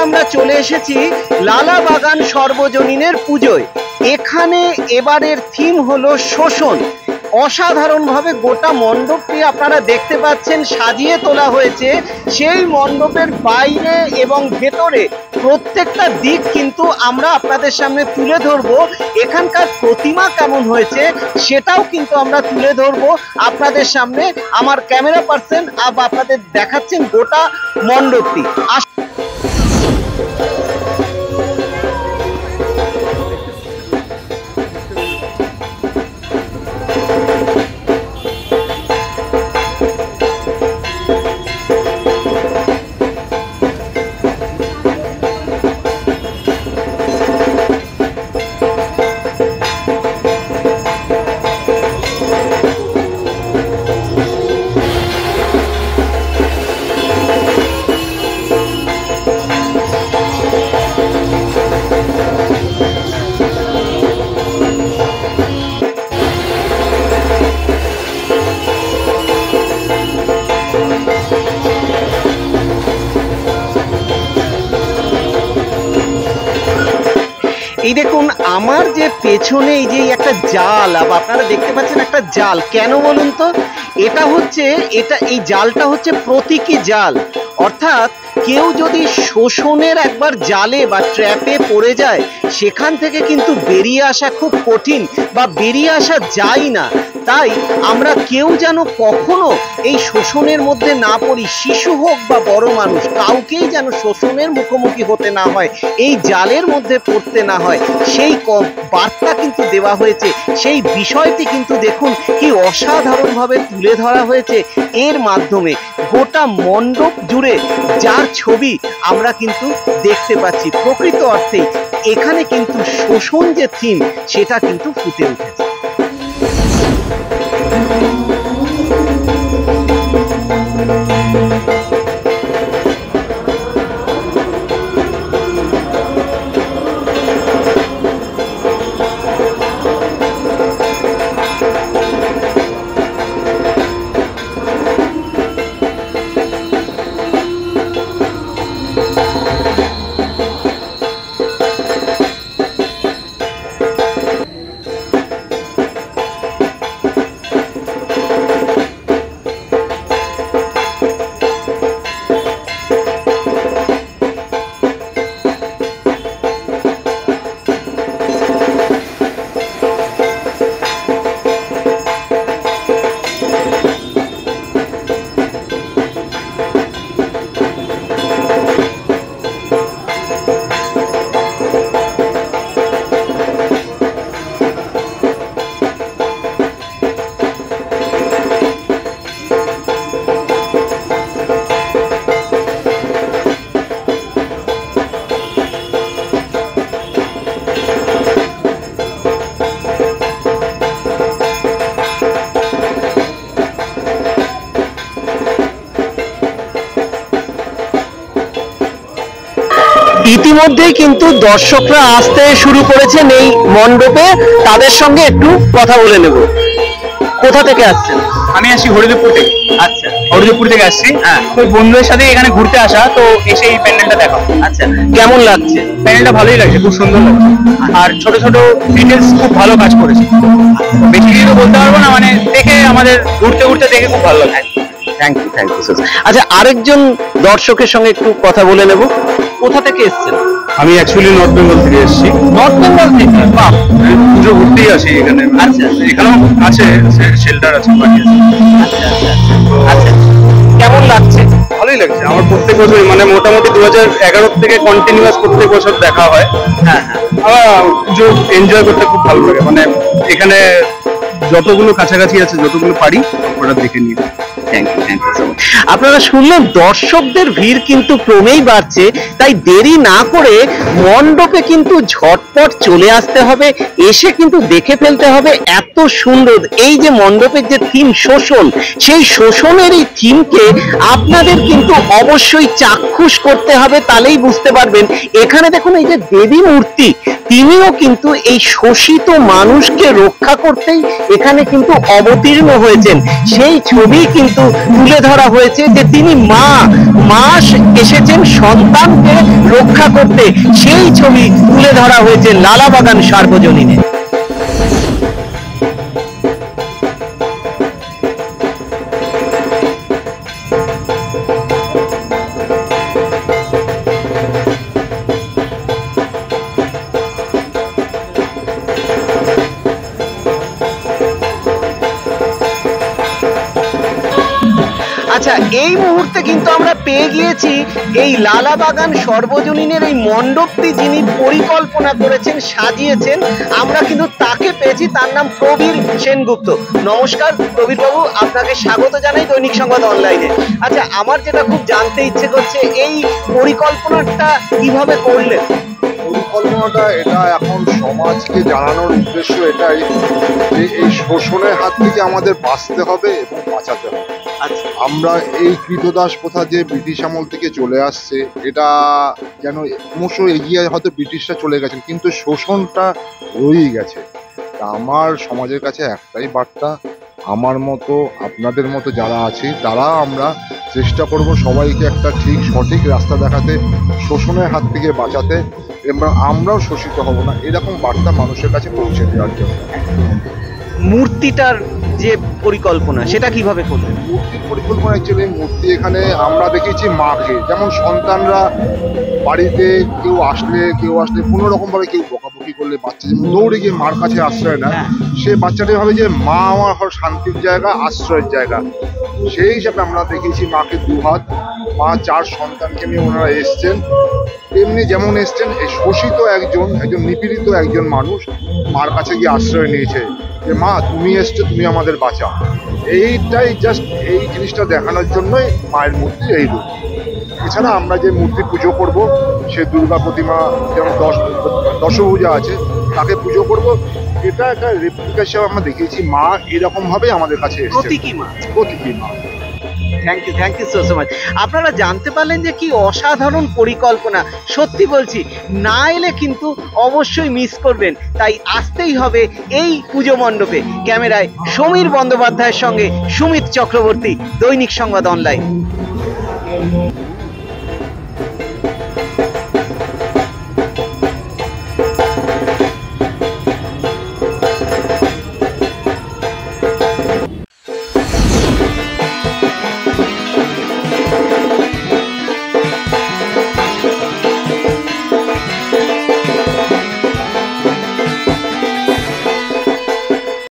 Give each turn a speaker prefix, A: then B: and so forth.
A: আমরা চলে এসেছি লালা বাগান সর্বজনীনের পুজোয়। এখানে এবারের থিম হলো শোষণ। অসাধারণভাবে গোটা মণ্ডপটি আপনারা দেখতে পাচ্ছেন সাজিয়ে তোলা হয়েছে। সেই মণ্ডপের বাইরে এবং ভেতরে প্রত্যেকটা দিক কিন্তু আমরা আপনাদের সামনে তুলে ধরবো। এখানকার প্রতিমা কেমন হয়েছে সেটাও কিন্তু আমরা তুলে ধরবো আপনাদের সামনে। আমার ক্যামেরা পার্সন আপনাদের দেখাচ্ছেন গোটা মণ্ডপটি। এই দেখুন আমার যে পেছনে এই যে একটা জাল আপনারা দেখতে পাচ্ছেন, একটা জাল। কেন বলুন তো? এটা হচ্ছে এই জালটা হচ্ছে প্রতীকী জাল। অর্থাৎ কেউ যদি শোষণের একবার জালে বা ট্র্যাপে পড়ে যায় সেখান থেকে কিন্তু বেরিয়ে আসা খুব কঠিন বা বেরিয়ে আসা যায় না। তাই আমরা কেউ যেন কখনো এই শোষণের মধ্যে না পড়ি, শিশু হোক বা বড় মানুষ, কাউকেই যেন শোষণের মুখোমুখি হতে না হয়, এই জালের মধ্যে পড়তে না হয়, সেই বার্তা কিন্তু দেওয়া হয়েছে। সেই বিষয়টি কিন্তু দেখুন কি অসাধারণভাবে তুলে ধরা হয়েছে এর মাধ্যমে। গোটা মণ্ডপ জুড়ে যার ছবি আমরা কিন্তু দেখতে পাচ্ছি, প্রকৃত অর্থেই এখানে কিন্তু শোষণ যে থিম সেটা কিন্তু ফুটে উঠেছে। ইতিমধ্যেই কিন্তু দর্শকরা আসতে শুরু করেছেন এই মণ্ডপে। তাদের সঙ্গে একটু কথা বলে নেব। কোথা থেকে আসছেন?
B: আমি আসি হরিদেবপুর থেকে।
A: আচ্ছা,
B: হরিদেবপুর থেকে আসছি।
A: হ্যাঁ,
B: তো বন্ধুদের সাথে এখানে ঘুরতে আসা, তো এসে এই প্যান্ডেলটা দেখা।
A: আচ্ছা, কেমন লাগছে?
B: প্যান্ডেলটা ভালোই লাগছে, খুব সুন্দর লাগছে। আর ছোট ছোট ডিটেলস খুব ভালো কাজ করেছে। বেশি কিছু তো বলতে পারবো না, মানে দেখে আমাদের ঘুরতে ঘুরতে দেখে খুব ভালো লাগছে।
A: Thank you, thank you. আচ্ছা, আরেকজন দর্শকের সঙ্গে একটু কথা বলে নেব। কোথা থেকে এসেছেন?
B: আমি অ্যাকচুয়ালি নর্থ বেঙ্গল থেকে এসেছি।
A: নর্থ বেঙ্গল থেকে? বাহ,
B: পুজো ঘুরতেই আসি এখানে।
A: আচ্ছা,
B: এখানেও আছে শেল্টার আছে।
A: আচ্ছা আচ্ছা আচ্ছা, কেমন লাগছে?
B: ভালোই লাগছে। আমার প্রত্যেক বছর মানে মোটামুটি 2011 থেকে কন্টিনিউয়াস প্রত্যেক বছর দেখা হয়।
A: হ্যাঁ হ্যাঁ,
B: আমার পুজো এনজয় করতে খুব ভালো লাগে। মানে এখানে যতগুলো কাছাকাছি আছে, যতগুলো পারি ওটা দেখে নিই।
A: Thank you, thank you so much. আপনারা শুনলেন দর্শকদের ভিড় কিন্তু ক্রমেই বাড়ছে। তাই দেরি না করে মণ্ডপে কিন্তু ঝটপট চলে আসতে হবে, এসে কিন্তু দেখে ফেলতে হবে। এত সুন্দর এই যে মণ্ডপের যে থিম শোষণ, সেই শোষণের এই থিমকে আপনাদের কিন্তু অবশ্যই চাক্ষুষ করতে হবে, তাহলেই বুঝতে পারবেন। এখানে দেখুন এই যে দেবী মূর্তি, তিনিও কিন্তু এই শোষিত মানুষকে রক্ষা করতেই এখানে কিন্তু অবতীর্ণ হয়েছেন। সেই ছবি কিন্তু তুলে ধরা হয়েছে যে তিনি মা এসেছেন সন্তানকে রক্ষা করতে, সেই ছবি তুলে ধরা হয়েছে লালাবাগান সার্বজনীনে। আচ্ছা, এই মুহূর্তে কিন্তু আমরা পেয়ে গিয়েছি এই লালাবাগান সর্বজনীনের এই মণ্ডপটি যিনি পরিকল্পনা করেছেন, সাজিয়েছেন, আমরা কিন্তু তাকে পেয়েছি। তার নাম প্রবীর সেনগুপ্ত। নমস্কার প্রবীর বাবু, আপনাকে স্বাগত জানাই দৈনিক সংবাদ অনলাইনে। আচ্ছা, আমার যেটা খুব জানতে ইচ্ছে করছে, এই পরিকল্পনাটা কিভাবে করলেন?
C: পরিকল্পনাটা এটা এখন সমাজকে জানানোর উদ্দেশ্য এটাই যে এই শোষণের হাত থেকে আমাদের বাঁচতে হবে এবং বাঁচাতে হবে।
A: আচ্ছা,
C: আমরা এই কৃতদাস প্রথা যে ব্রিটিশ আমল থেকে চলে আসছে, এটা যেন ক্রমশ এগিয়ে, হয়তো ব্রিটিশরা চলে গেছেন কিন্তু শোষণটা রয়েই গেছে। তা আমার সমাজের কাছে একটাই বার্তা, আমার মতো আপনাদের মতো যারা আছে তারা আমরা চেষ্টা করব সবাইকে একটা ঠিক সঠিক রাস্তা দেখাতে, শোষণের হাত থেকে বাঁচাতে, এবং আমরাও শোষিত হব না, এরকম বার্তা মানুষের কাছে পৌঁছে দেওয়ার জন্য।
A: মূর্তিটার যে পরিকল্পনা সেটা কিভাবে করলেন?
C: মূর্তির পরিকল্পনা অ্যাকচুয়ালি মূর্তি এখানে আমরা দেখেছি মাকে, যেমন সন্তানরা বাড়িতে কেউ আসলে কোনো রকম ভাবে কেউ বকাবকি করলে বাচ্চা যেমন দৌড়ে গিয়ে মার কাছে আশ্রয় নেয়, সে বাচ্চাটা ভাবে যে মা আমার শান্তির জায়গা, আশ্রয়ের জায়গা। সেই হিসাবে আমরা দেখেছি মাকে দুহাত, মা 4 সন্তানকে নিয়ে ওনারা এসছেন। তেমনি যেমন এসছেন এই শোষিত একজন নিপীড়িত একজন মানুষ মার কাছে গিয়ে আশ্রয় নিয়েছে যে মা তুমি এসছো, তুমি আমাদের বাঁচা। এইটাই জাস্ট এই জিনিসটা দেখানোর জন্যই মায়ের মূর্তি এই রূপ। এছাড়া আমরা যে মূর্তি পুজো করব, সে দুর্গা প্রতিমা যেমন দশভূজা আছে তাকে পুজো করব, এটা একটা রেপ্লিকা হিসেবে আমরা দেখিয়েছি। মা এরকম ভাবে আমাদের কাছে এসেছে,
A: প্রতীকী মা। Thank you so much. আপনারা জানতে পারলেন যে কি অসাধারণ পরিকল্পনা। সত্যি বলছি, না এলে কিন্তু অবশ্যই মিস করবেন, তাই আসতেই হবে এই পুজো মণ্ডপে। ক্যামেরায় সমীর বন্দ্যোপাধ্যায়ের সঙ্গে সুমিত চক্রবর্তী, দৈনিক সংবাদ অনলাইন।